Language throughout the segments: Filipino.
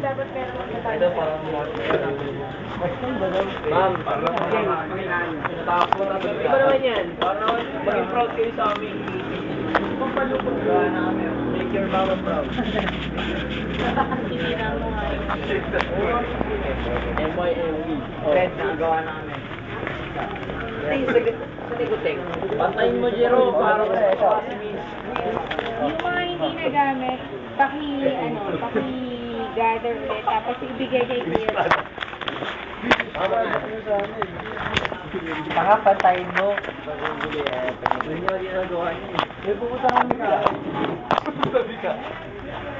dapat meron sa tayo. Ito parang ma'am, iba naman yan. Parang maging proud kayo sa amin. Pampalupot ka namin. Make your mama proud. Sinira mo nga yun. MYME. Red na gawa namin. Sa Nicotec. Pantayin mo, Jero. Parang si Miss. Yung mga hindi nagamit, paki-gather ulit, tapos ibigay kay Kuya. Saka pantayin mo. Yun yung ginagawa niya. Eh, pupunta kami ka.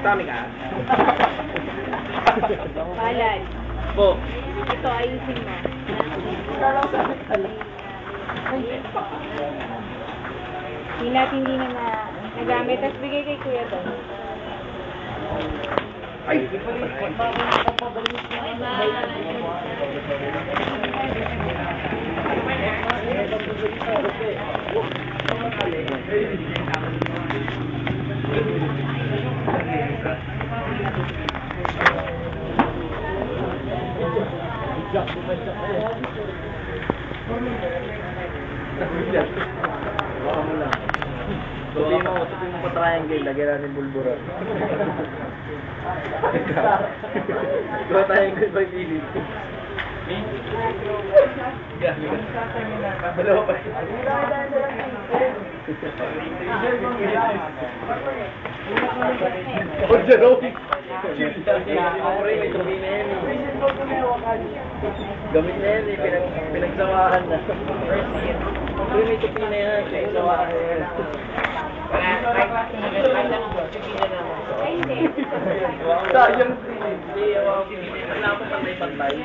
Kami ka? Palad. Po. Ito, ayusin mo. Hindi na nagamit, tapos bigay kay Kuya doon. Ay! Sabihin mo pa triangle, lagyan natin bulbura. Gawa triangle by Philip. Dalawa pa. O, Jerome! Gamit na yan eh, pinagsawahan na. Pero may tupi na yan, pinagsawahan na yan. Ay, hindi. Sayang hindi, wala akong pantay-pantay.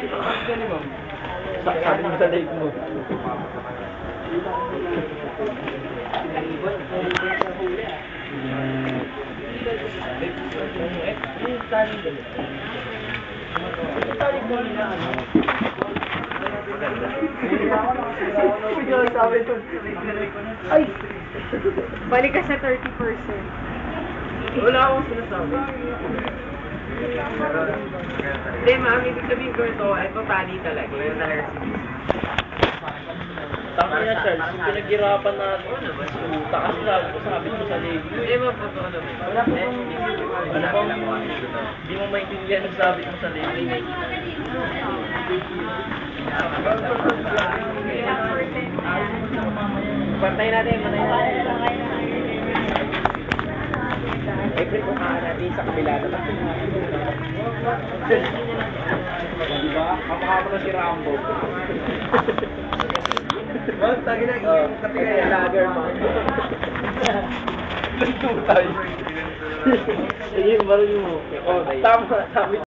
Sabi mo sa leg mo. Ay! Balik ka sa 30%. Wala akong sinasabi. Hindi ma'am, ibig sabihin ko ito, ito tali talaga. Ito talaga si Tangin na Charles, yung pinaghirapan natin. Takas sabi ko sa leg. Hindi ma'am, totoo naman. Wala po ano bang hindi mo maintindihan ang sabi mo sa leg. Pantay natin, pantay natin. April kung natin sa kabila naman. Diba? Kamukha mo na si Rambo. Basta ginagawa kasi kaya lager man. Lanto tayo. Sige, marunong mo. Tama.